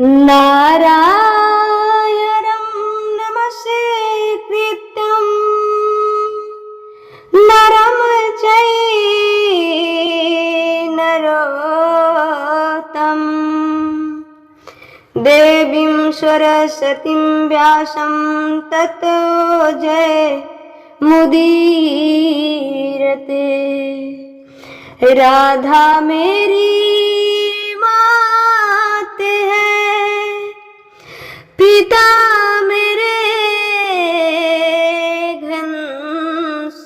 नारायणं नमस्कृत्यं नरं चैव नरोत्तमं देवीं सरस्वतीं व्यासं ततो जयमुदीरते। राधा मेरी मात है, पिता मेरे घनश्याम,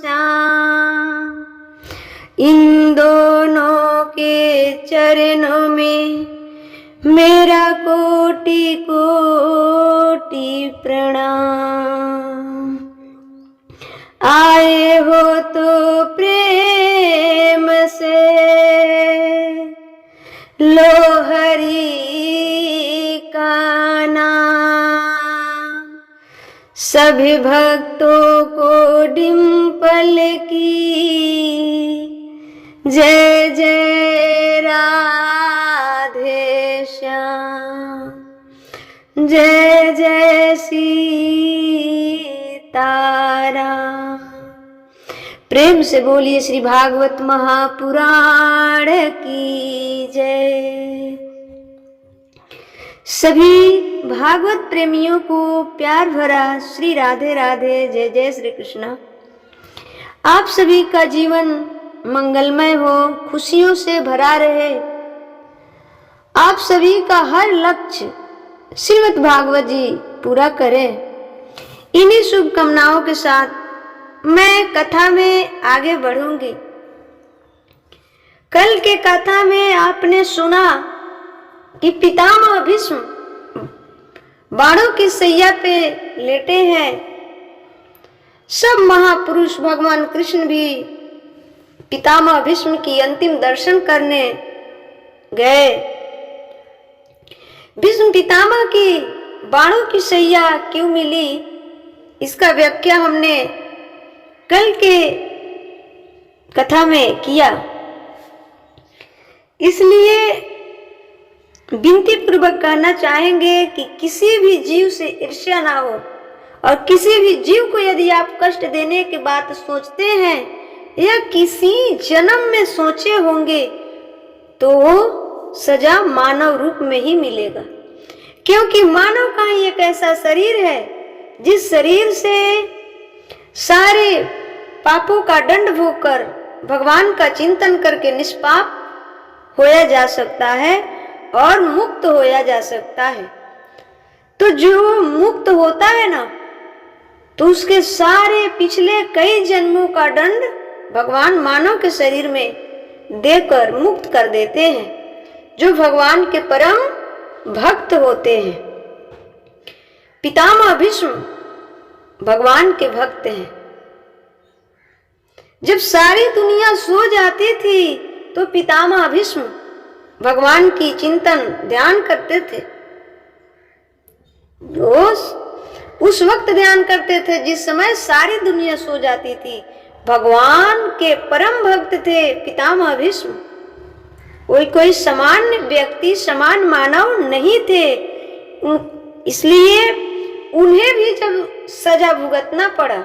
इन दोनों के चरणों में मेरा कोटि कोटि प्रणाम। आए हो तो प्रेम से लो हरि का नाम। सभी भक्तों को डिंपल की जय जय राधे श्याम, जय जय सीताराम। प्रेम से बोलिए श्री भागवत महापुराण की जय। सभी भागवत प्रेमियों को प्यार भरा श्री राधे राधे, जय जय श्री कृष्ण। आप सभी का जीवन मंगलमय हो, खुशियों से भरा रहे। आप सभी का हर लक्ष्य श्रीमद् भागवत जी पूरा करें। इन्हीं शुभकामनाओं के साथ मैं कथा में आगे बढ़ूंगी। कल के कथा में आपने सुना कि पितामह भीष्म बाणों की सैया पे लेटे हैं। सब महापुरुष भगवान कृष्ण भी पितामह भीष्म की अंतिम दर्शन करने गए। भीष्म पितामह की बाणों की सैया क्यों मिली, इसका व्याख्या हमने कल के कथा में किया। इसलिए विनती पूर्वक कहना चाहेंगे कि किसी भी जीव से ईर्ष्या ना हो, और किसी भी जीव को यदि आप कष्ट देने की बात सोचते हैं या किसी जन्म में सोचे होंगे तो सजा मानव रूप में ही मिलेगा। क्योंकि मानव का ही एक ऐसा शरीर है जिस शरीर से सारे पापों का दंड भोगकर भगवान का चिंतन करके निष्पाप होया जा सकता है और मुक्त होया जा सकता है। तो जो मुक्त होता है ना, तो उसके सारे पिछले कई जन्मों का दंड भगवान मानव के शरीर में देकर मुक्त कर देते हैं, जो भगवान के परम भक्त होते हैं। पितामह भीष्म भगवान के भक्त हैं। जब सारी दुनिया सो जाती थी तो पितामह भीष्म भगवान की चिंतन ध्यान करते थे। उस वक्त ध्यान करते थे जिस समय सारी दुनिया सो जाती थी। भगवान के परम भक्त थे पितामह भीष्म। कोई सामान्य व्यक्ति, समान मानव नहीं थे। इसलिए उन्हें भी जब सजा भुगतना पड़ा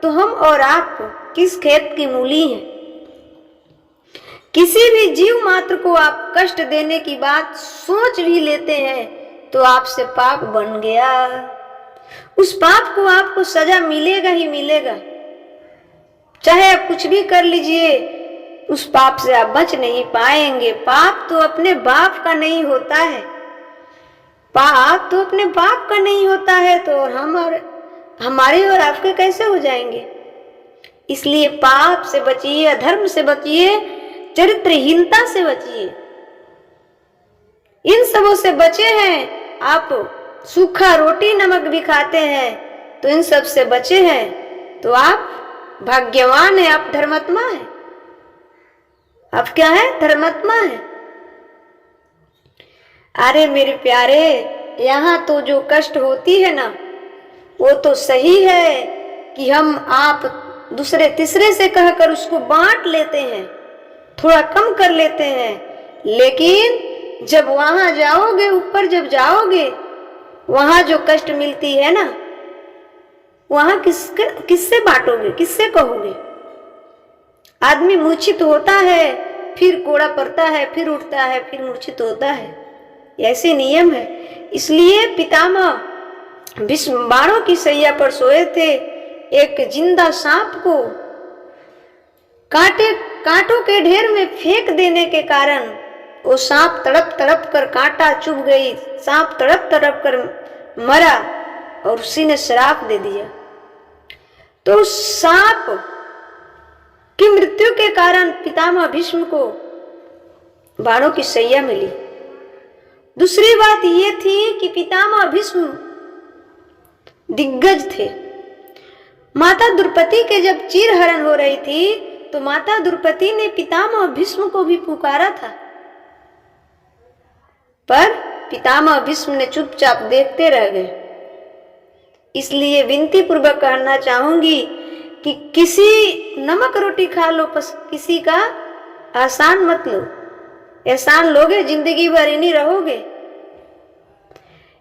तो हम और आप किस खेत की मूली हैं। किसी भी जीव मात्र को आप कष्ट देने की बात सोच भी लेते हैं तो आपसे पाप बन गया। उस पाप को आपको सजा मिलेगा ही मिलेगा। चाहे आप कुछ भी कर लीजिए, उस पाप से आप बच नहीं पाएंगे। पाप तो अपने बाप का नहीं होता है, पाप तो अपने बाप का नहीं होता है, तो हमारे और आपके कैसे हो जाएंगे। इसलिए पाप से बचिए, अधर्म से बचिए, चरित्रहीनता से बचिए। इन सबों से बचे हैं। आप सूखा रोटी नमक भी खाते हैं तो इन सब से बचे हैं, तो आप भाग्यवान है, आप धर्मात्मा है। आप क्या है? धर्मात्मा है। अरे मेरे प्यारे, यहाँ तो जो कष्ट होती है ना, वो तो सही है कि हम आप दूसरे तीसरे से कहकर उसको बांट लेते हैं, थोड़ा कम कर लेते हैं, लेकिन जब वहां जाओगे, ऊपर जब जाओगे, वहां जो कष्ट मिलती है ना, वहां किससे बांटोगे, किससे कहोगे? आदमी मूर्छित होता है, फिर कोड़ा पड़ता है, फिर उठता है, फिर मूर्छित होता है, ऐसे नियम है। इसलिए पितामह भीष्म बाणों की सैया पर सोए थे। एक जिंदा सांप को कांटों के ढेर में फेंक देने के कारण वो सांप तड़प तड़प कर, कांटा चुभ गई, सांप तड़प तड़प कर मरा और उसी ने श्राप दे दिया। तो सांप की मृत्यु के कारण पितामह भीष्म को बाणों की सैया मिली। दूसरी बात ये थी कि पितामह भीष्म दिग्गज थे। माता द्रौपदी के जब चीरहरण हो रही थी तो माता द्रौपदी ने पितामह भीष्म को भी पुकारा था, पर पितामह भीष्म ने चुपचाप देखते रह गए। इसलिए विनती पूर्वक कहना चाहूंगी कि किसी नमक रोटी खा लो, किसी का एहसान मत लो। एहसान लोगे जिंदगी भर इन्हीं रहोगे।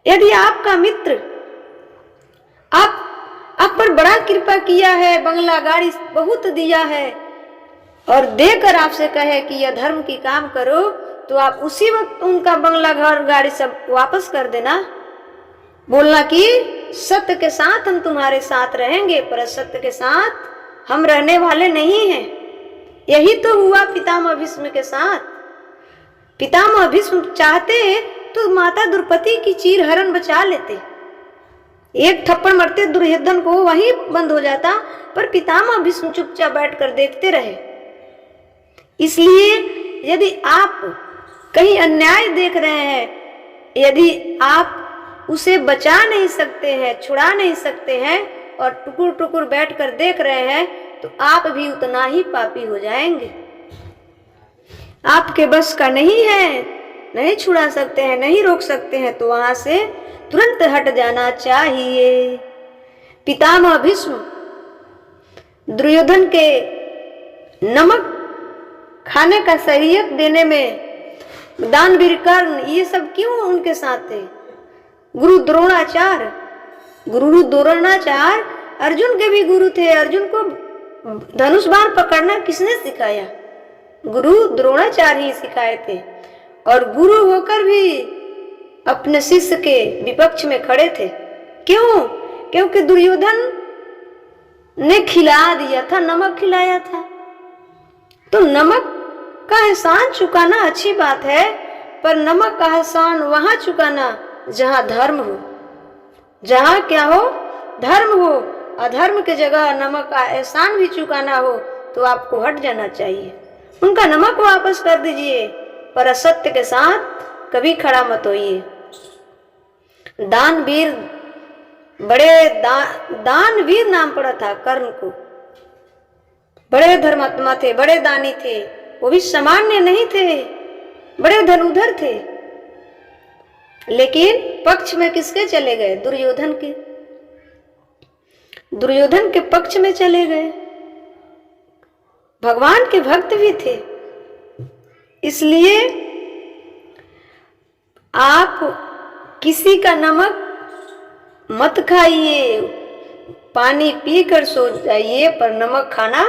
यदि आपका मित्र आप पर बड़ा कृपा किया है, बंगला गाड़ी बहुत दिया है, और देकर आपसे कहे कि यह धर्म की काम करो, तो आप उसी वक्त उनका बंगला घर गाड़ी सब वापस कर देना। बोलना कि सत्य के साथ हम तुम्हारे साथ रहेंगे, पर असत्य के साथ हम रहने वाले नहीं हैं। यही तो हुआ पितामह भीष्म के साथ। पितामह भीष्म चाहते तो माता द्रौपदी की चीरहरण बचा लेते, एक थप्पड़ मरते दुर्योधन को, वहीं बंद हो जाता, पर पितामह भीष्म चुपचाप बैठकर देखते रहे। इसलिए यदि आप कहीं अन्याय देख रहे हैं, यदि आप उसे बचा नहीं सकते हैं, छुड़ा नहीं सकते हैं, और टुकुर टुकुर बैठकर देख रहे हैं, तो आप भी उतना ही पापी हो जाएंगे। आपके बस का नहीं है, नहीं छुड़ा सकते हैं, नहीं रोक सकते हैं, तो वहां से तुरंत हट जाना चाहिए। पितामह भीष्म दुर्योधन के नमक खाने का सहयोग देने में, दानवीर कर्ण, ये सब क्यों उनके साथ थे? गुरु द्रोणाचार्य अर्जुन के भी गुरु थे। अर्जुन को धनुष बाण पकड़ना किसने सिखाया? गुरु द्रोणाचार्य ही सिखाए थे। और गुरु होकर भी अपने शिष्य के विपक्ष में खड़े थे। क्यों? क्योंकि दुर्योधन ने खिला दिया था, नमक खिलाया था। तो नमक का एहसान चुकाना अच्छी बात है, पर नमक का एहसान वहां चुकाना जहां धर्म हो, जहां क्या हो, धर्म हो। अधर्म के जगह नमक का एहसान भी चुकाना हो तो आपको हट जाना चाहिए। उनका नमक वापस कर दीजिए, पर असत्य के साथ कभी खड़ा मत होइए। दानवीर, बड़े दानवीर नाम पड़ा था कर्ण को। बड़े धर्मात्मा थे, बड़े दानी थे, वो भी सामान्य नहीं थे, बड़े धनुधर थे। लेकिन पक्ष में किसके चले गए? दुर्योधन के। दुर्योधन के पक्ष में चले गए। भगवान के भक्त भी थे। इसलिए आप किसी का नमक मत खाइए, पानी पीकर सो जाइए, पर नमक खाना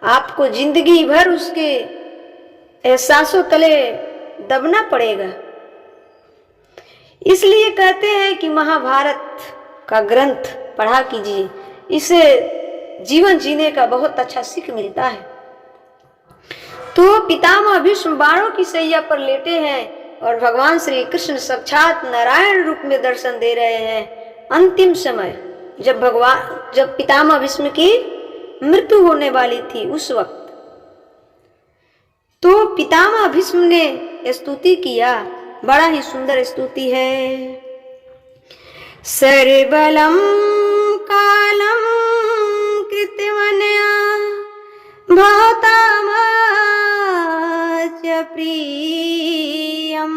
आपको जिंदगी भर उसके एहसासों तले दबना पड़ेगा। इसलिए कहते हैं कि महाभारत का ग्रंथ पढ़ा कीजिए, इससे जीवन जीने का बहुत अच्छा सीख मिलता है। तो पितामह भीष्म बाणों की सैया पर लेटे हैं और भगवान श्री कृष्ण साक्षात नारायण रूप में दर्शन दे रहे हैं। अंतिम समय जब पितामह भीष्म की मृत्यु होने वाली थी, उस वक्त तो पितामह भीष्म ने स्तुति किया। बड़ा ही सुंदर स्तुति है। सर्वबलं कालं कृतवन्या भवतां च प्रियं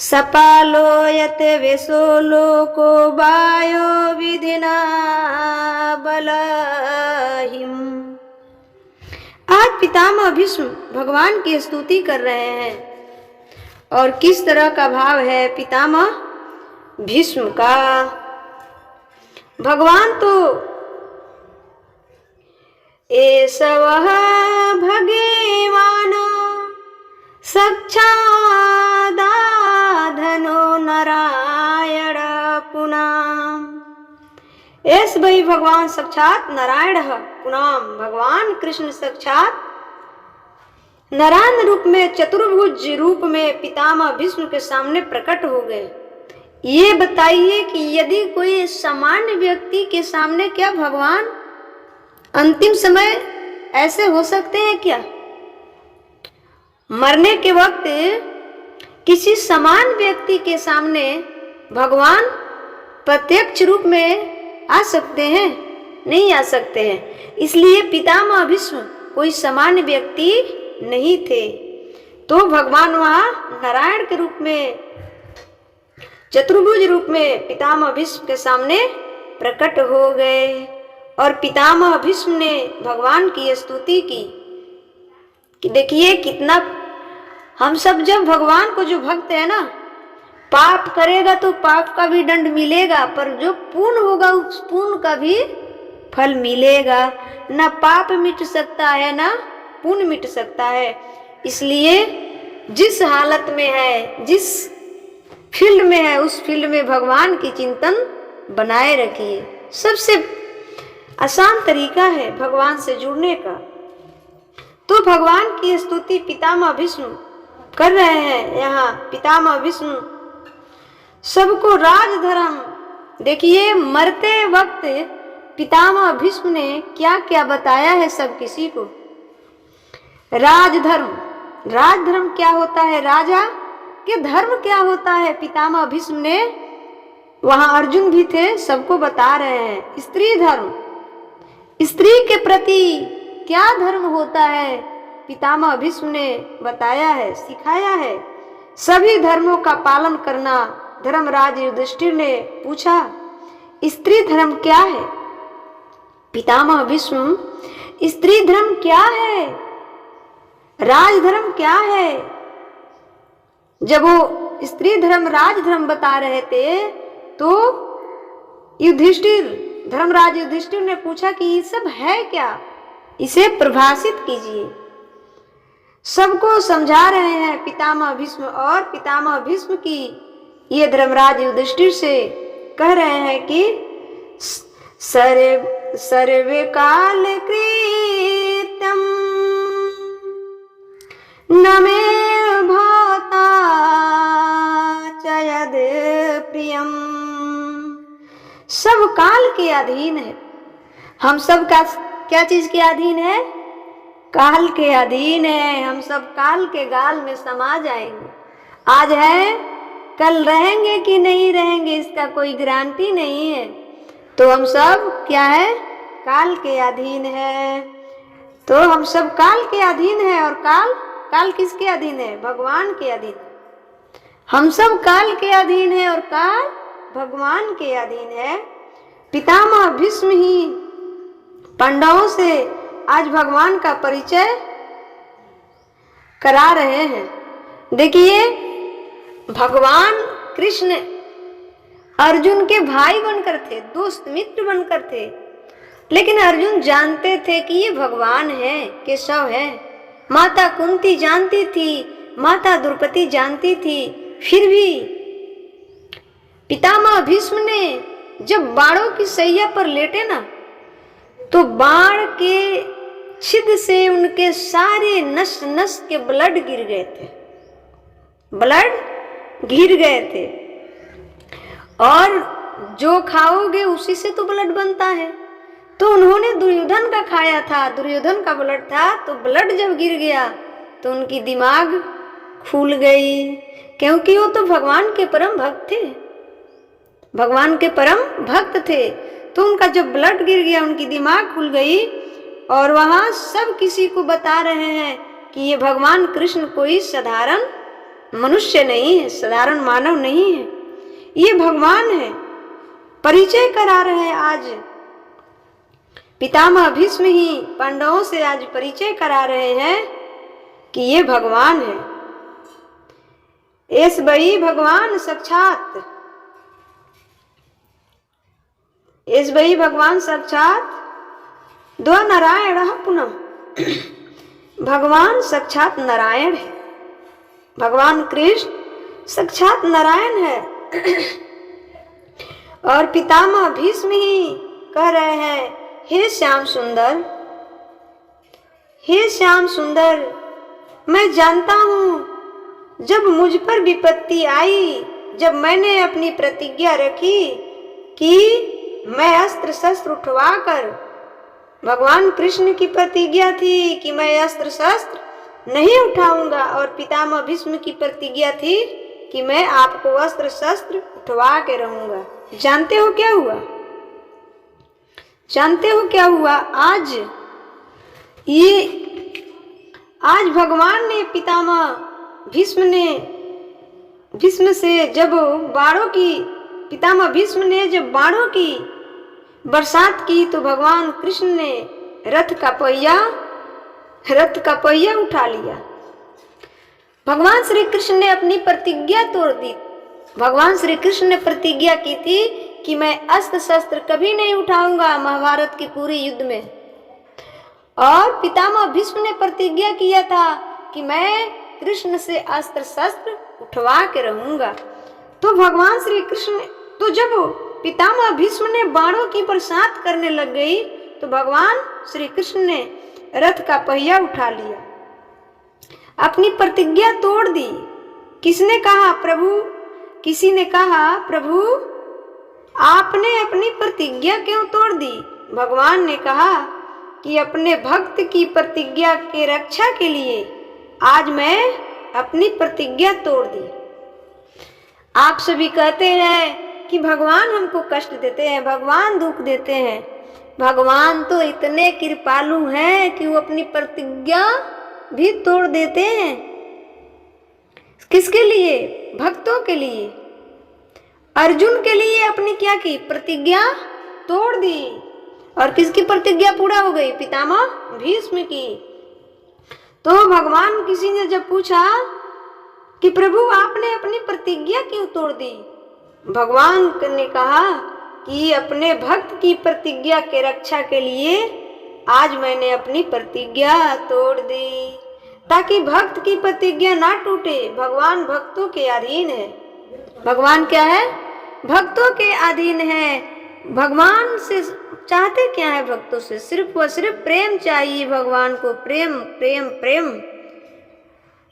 सपालो यत वेशो लोको वायो विधिना बलहिम। आज पितामह भीष्म भगवान की स्तुति कर रहे हैं। और किस तरह का भाव है पितामह भीष्म का। भगवान तो एषवः भगवान् साक्षादाधनो नारायण पुनः। ऐस वही भगवान साक्षात नारायण पुनः। भगवान कृष्ण साक्षात नारायण रूप में, चतुर्भुज रूप में पितामह भीष्म के सामने प्रकट हो गए। ये बताइए कि यदि कोई सामान्य व्यक्ति के सामने क्या भगवान अंतिम समय ऐसे हो सकते हैं क्या? मरने के वक्त किसी सामान्य व्यक्ति के सामने भगवान प्रत्यक्ष रूप में आ सकते हैं? नहीं आ सकते हैं। इसलिए पितामह भीष्म कोई सामान्य व्यक्ति नहीं थे। तो भगवान वहां नारायण के रूप में, चतुर्भुज रूप में पितामह भीष्म के सामने प्रकट हो गए। और पितामह भीष्म ने भगवान की स्तुति की कि देखिए कितना, हम सब जब भगवान को, जो भक्त है ना, पाप करेगा तो पाप का भी दंड मिलेगा, पर जो पुण्य होगा उस पुण्य का भी फल मिलेगा। ना पाप मिट सकता है ना पुण्य मिट सकता है। इसलिए जिस हालत में है, जिस फील्ड में है, उस फील्ड में भगवान की चिंतन बनाए रखिए। सबसे आसान तरीका है भगवान से जुड़ने का। तो भगवान की स्तुति पितामह भीष्म कर रहे हैं। यहाँ पितामह भीष्म सबको राजधर्म, देखिए मरते वक्त पितामह भीष्म ने क्या क्या बताया है सब किसी को। राजधर्म, राजधर्म क्या होता है, राजा के धर्म क्या होता है, पितामह भीष्म ने, वहां अर्जुन भी थे, सबको बता रहे हैं। स्त्री धर्म, स्त्री के प्रति क्या धर्म होता है, पितामह भीष्म ने बताया है, सिखाया है। सभी धर्मों का पालन करना। धर्मराज युधिष्ठिर ने पूछा स्त्री धर्म क्या है? पितामह भीष्म, स्त्री धर्म क्या है, राजधर्म क्या है? जब वो स्त्री धर्म राजधर्म बता रहे थे तो युधिष्ठिर, धर्मराज युधिष्ठिर ने पूछा कि ये सब है क्या, इसे परिभाषित कीजिए। सबको समझा रहे हैं पितामह भीष्म। और पितामह भीष्म की ये धर्मराज युधिष्ठिर से कह रहे हैं कि सर्वे काल कृत्यम न मे भाता चयद प्रियम। सब काल के अधीन है। हम सब का क्या चीज के अधीन है? काल के अधीन है। हम सब काल के गाल में समा जाएंगे। आज है, कल रहेंगे कि नहीं रहेंगे इसका कोई गारंटी नहीं है। तो हम सब क्या है? काल के अधीन है। तो हम सब काल के अधीन है। और काल किसके अधीन है? भगवान के अधीन। हम सब काल के अधीन है और काल भगवान के अधीन है। पितामह भीष्म ही पांडवों से आज भगवान का परिचय करा रहे हैं। देखिए भगवान कृष्ण अर्जुन के भाई बनकर थे, दोस्त मित्र बनकर थे, लेकिन अर्जुन जानते थे कि ये भगवान है, केशव है। माता कुंती जानती थी, माता द्रौपदी जानती थी, फिर भी पितामह भीष्म ने जब बाणों की सैया पर लेटे ना, तो बाण के छिद से उनके सारे नस नस के ब्लड गिर गए थे, ब्लड गिर गए थे। और जो खाओगे उसी से तो ब्लड बनता है। तो उन्होंने दुर्योधन का खाया था, दुर्योधन का ब्लड था, तो ब्लड जब गिर गया तो उनकी दिमाग खुल गई, क्योंकि वो तो भगवान के परम भक्त थे, भगवान के परम भक्त थे। तो उनका जब ब्लड गिर गया उनकी दिमाग खुल गई। और वहां सब किसी को बता रहे हैं कि ये भगवान कृष्ण कोई साधारण मनुष्य नहीं है, साधारण मानव नहीं है, ये भगवान है। परिचय करा रहे हैं आज पितामह भीष्म ही पांडवों से आज परिचय करा रहे हैं कि ये भगवान है। एस बई भगवान साक्षात, एस बई भगवान साक्षात दो नारायण पुनः। भगवान साक्षात नारायण है, भगवान कृष्ण साक्षात नारायण है। और पितामह भीष्म ही कह रहे हैं, हे श्याम सुंदर, हे श्याम सुंदर, मैं जानता हूं जब मुझ पर विपत्ति आई, जब मैंने अपनी प्रतिज्ञा रखी कि मैं अस्त्र शस्त्र उठवाकर, भगवान कृष्ण की प्रतिज्ञा थी कि मैं अस्त्र शस्त्र नहीं उठाऊंगा, और पितामह भीष्म की प्रतिज्ञा थी कि मैं आपको अस्त्र शस्त्र उठवा के रहूंगा। जानते हो क्या हुआ? जानते हो क्या हुआ? आज भगवान ने भीष्म से जब पितामह भीष्म ने जब बाणों की बरसात की, तो भगवान कृष्ण ने रथ का पहिया उठा लिया। भगवान श्री कृष्ण ने अपनी प्रतिज्ञा तोड़ दी। भगवान श्री कृष्ण ने प्रतिज्ञा की थी कि मैं अस्त्र शस्त्र कभी नहीं उठाऊंगा महाभारत के पूरे युद्ध में, और पितामह भीष्म ने प्रतिज्ञा किया था कि मैं कृष्ण से अस्त्र शस्त्र उठवा के रहूंगा। तो भगवान श्री कृष्ण, तो जब पितामह भीष्म ने बाणों की बरसात करने लग गई, तो भगवान श्री कृष्ण ने रथ का पहिया उठा लिया, अपनी प्रतिज्ञा तोड़ दी। किसने कहा? प्रभु, किसी ने कहा, प्रभु आपने अपनी प्रतिज्ञा क्यों तोड़ दी? भगवान ने कहा कि अपने भक्त की प्रतिज्ञा के रक्षा के लिए आज मैं अपनी प्रतिज्ञा तोड़ दी। आप सभी कहते हैं कि भगवान हमको कष्ट देते हैं, भगवान दुख देते हैं। भगवान तो इतने कृपालु हैं कि वो अपनी प्रतिज्ञा भी तोड़ देते हैं। किसके लिए? भक्तों के लिए। अर्जुन के लिए अपनी क्या की? प्रतिज्ञा तोड़ दी। और किसकी प्रतिज्ञा पूरा हो गई? पितामह भीष्म की। तो भगवान, किसी ने जब पूछा कि प्रभु आपने अपनी प्रतिज्ञा क्यों तोड़ दी, भगवान ने कहा कि अपने भक्त की प्रतिज्ञा के रक्षा के लिए आज मैंने अपनी प्रतिज्ञा तोड़ दी, ताकि भक्त की प्रतिज्ञा ना टूटे। भगवान भक्तों के अधीन है। भगवान क्या है? भक्तों के अधीन है। भगवान से चाहते क्या है? भक्तों से सिर्फ व सिर्फ प्रेम चाहिए। भगवान को प्रेम प्रेम प्रेम।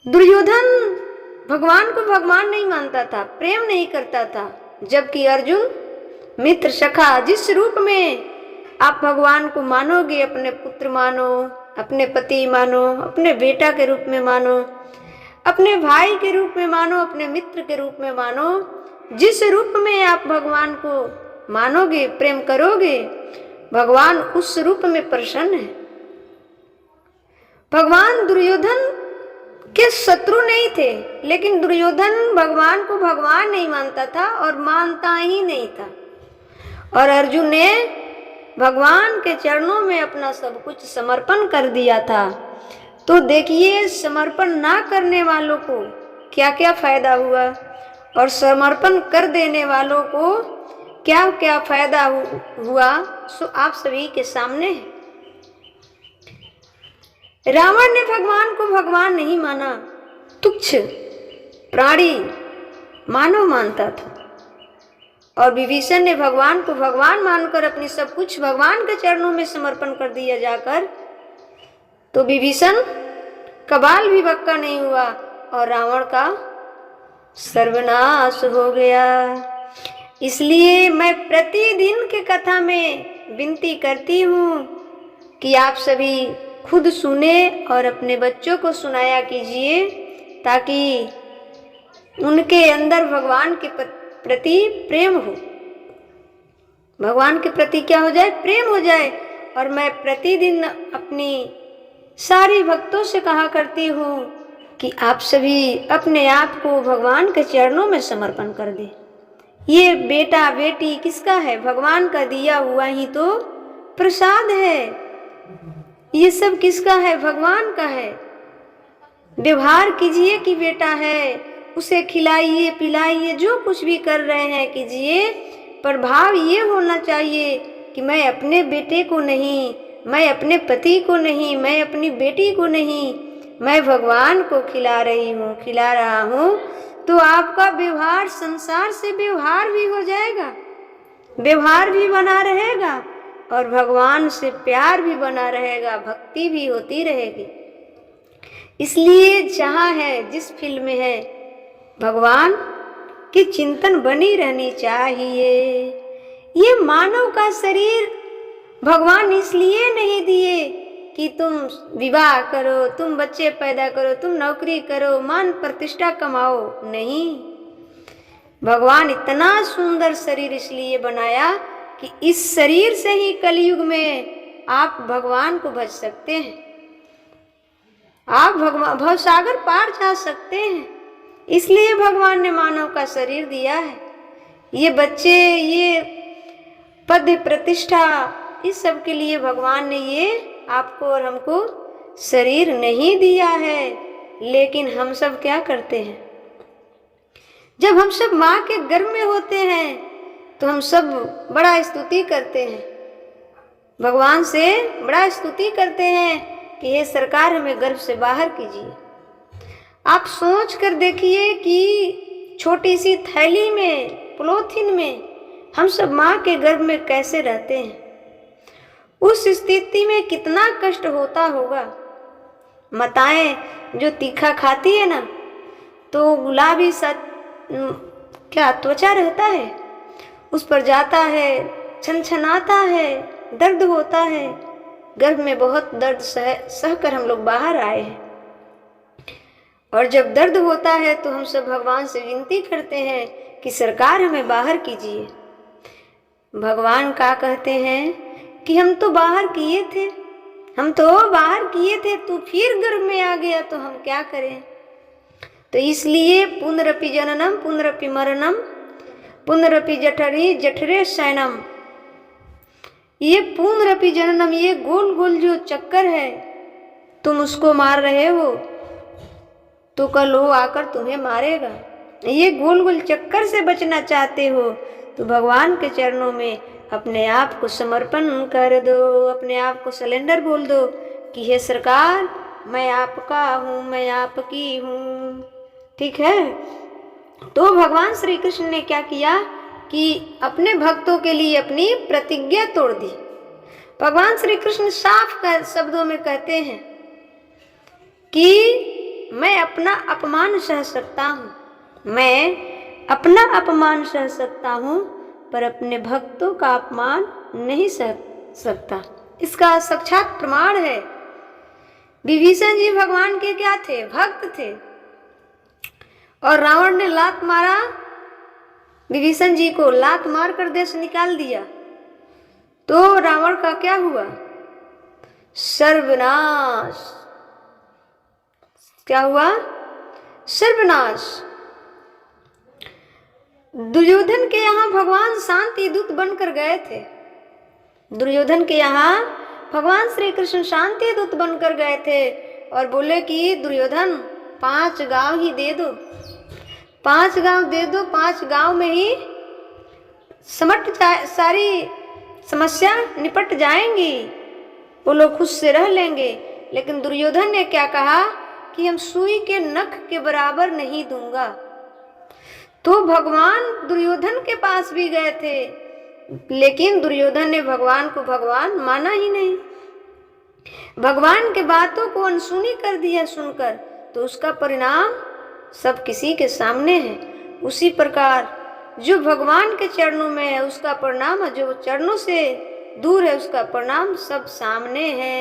दुर्योधन भगवान को भगवान नहीं मानता था, प्रेम नहीं करता था, जबकि अर्जुन मित्र सखा, जिस रूप में आप भगवान को मानोगे, अपने पुत्र मानो, अपने पति मानो, अपने बेटा के रूप में मानो, अपने भाई के रूप में मानो, अपने मित्र के रूप में मानो, जिस रूप में आप भगवान को मानोगे, प्रेम करोगे, भगवान उस रूप में प्रसन्न है। भगवान दुर्योधन के शत्रु नहीं थे, लेकिन दुर्योधन भगवान को भगवान नहीं मानता था और मानता ही नहीं था। और अर्जुन ने भगवान के चरणों में अपना सब कुछ समर्पण कर दिया था। तो देखिए, समर्पण ना करने वालों को क्या क्या फायदा हुआ, और समर्पण कर देने वालों को क्या क्या फायदा हुआ, सो आप सभी के सामने है। रावण ने भगवान को भगवान नहीं माना, तुच्छ प्राणी मानव मानता था। और विभीषण ने भगवान को भगवान मानकर अपनी सब कुछ भगवान के चरणों में समर्पण कर दिया जाकर, तो विभीषण कबाल भी बक्का नहीं हुआ और रावण का सर्वनाश हो गया। इसलिए मैं प्रतिदिन के कथा में विनती करती हूँ कि आप सभी खुद सुने और अपने बच्चों को सुनाया कीजिए, ताकि उनके अंदर भगवान के प्रति प्रेम हो, भगवान के प्रति क्या हो जाए? प्रेम हो जाए। और मैं प्रतिदिन अपनी सारी भक्तों से कहा करती हूँ कि आप सभी अपने आप को भगवान के चरणों में समर्पण कर दे। ये बेटा बेटी किसका है? भगवान का दिया हुआ ही तो प्रसाद है। ये सब किसका है? भगवान का है। व्यवहार कीजिए कि बेटा है, उसे खिलाइए पिलाइए, जो कुछ भी कर रहे हैं कीजिए, पर भाव ये होना चाहिए कि मैं अपने बेटे को नहीं, मैं अपने पति को नहीं, मैं अपनी बेटी को नहीं, मैं भगवान को खिला रही हूँ, खिला रहा हूँ। तो आपका व्यवहार संसार से व्यवहार भी हो जाएगा, व्यवहार भी बना रहेगा और भगवान से प्यार भी बना रहेगा, भक्ति भी होती रहेगी। इसलिए जहाँ है, जिस फील्ड में है, भगवान की चिंतन बनी रहनी चाहिए। ये मानव का शरीर भगवान इसलिए नहीं दिए कि तुम विवाह करो, तुम बच्चे पैदा करो, तुम नौकरी करो, मान प्रतिष्ठा कमाओ, नहीं। भगवान इतना सुंदर शरीर इसलिए बनाया कि इस शरीर से ही कलयुग में आप भगवान को भज सकते हैं, आप भगवान भवसागर पार जा सकते हैं। इसलिए भगवान ने मानव का शरीर दिया है। ये बच्चे, ये पद प्रतिष्ठा, इस सब के लिए भगवान ने ये आपको और हमको शरीर नहीं दिया है। लेकिन हम सब क्या करते हैं, जब हम सब माँ के गर्भ में होते हैं तो हम सब बड़ा स्तुति करते हैं, भगवान से बड़ा स्तुति करते हैं कि हे सरकार हमें गर्भ से बाहर कीजिए। आप सोच कर देखिए कि छोटी सी थैली में, पॉलीथिन में हम सब माँ के गर्भ में कैसे रहते हैं। उस स्थिति में कितना कष्ट होता होगा। माताएं जो तीखा खाती है ना, तो गुलाबी सा क्या त्वचा रहता है, उस पर जाता है, छनछनाता है, दर्द होता है। गर्भ में बहुत दर्द सहकर हम लोग बाहर आए हैं, और जब दर्द होता है तो हम सब भगवान से विनती करते हैं कि सरकार हमें बाहर कीजिए। भगवान क्या कहते हैं कि हम तो बाहर किए थे, हम तो बाहर किए थे, तू फिर गर्भ में आ गया तो हम क्या करें। तो इसलिए पुनरपि जननम पुनरपि मरणम पुनरपि जठरी जठरे शयनम, ये पुनरपि जननम, ये गोल गोल जो चक्कर है, तुम उसको मार रहे हो तो कल वो आकर तुम्हें मारेगा। ये गोल गोल चक्कर से बचना चाहते हो तो भगवान के चरणों में अपने आप को समर्पण कर दो, अपने आप को सिलेंडर बोल दो कि हे सरकार मैं आपका हूँ, मैं आपकी हूँ। ठीक है। तो भगवान श्री कृष्ण ने क्या किया कि अपने भक्तों के लिए अपनी प्रतिज्ञा तोड़ दी। भगवान श्री कृष्ण साफ शब्दों में कहते हैं कि मैं अपना अपमान सह सकता हूँ, मैं अपना अपमान सह सकता हूँ, पर अपने भक्तों का अपमान नहीं सह सकता। इसका साक्षात प्रमाण है। विभीषण जी भगवान के क्या थे, भक्त थे, और रावण ने लात मारा विभीषण जी को, लात मार कर देश निकाल दिया। तो रावण का क्या हुआ, सर्वनाश। क्या हुआ, सर्वनाश। दुर्योधन के यहाँ भगवान शांति दूत बनकर गए थे, दुर्योधन के यहाँ भगवान श्री कृष्ण शांति दूत बनकर गए थे और बोले कि दुर्योधन 5 गांव ही दे दो, 5 गांव दे दो, 5 गांव में ही सारी समस्या निपट जाएंगी, वो लोग खुद से रह लेंगे। लेकिन दुर्योधन ने क्या कहा कि हम सुई के नख के बराबर नहीं दूंगा। तो भगवान दुर्योधन के पास भी गए थे, लेकिन दुर्योधन ने भगवान को भगवान माना ही नहीं, भगवान के बातों को अनसुनी कर दिया सुनकर। तो उसका परिणाम सब किसी के सामने है। उसी प्रकार जो भगवान के चरणों में है उसका परिणाम, जो चरणों से दूर है उसका परिणाम सब सामने है।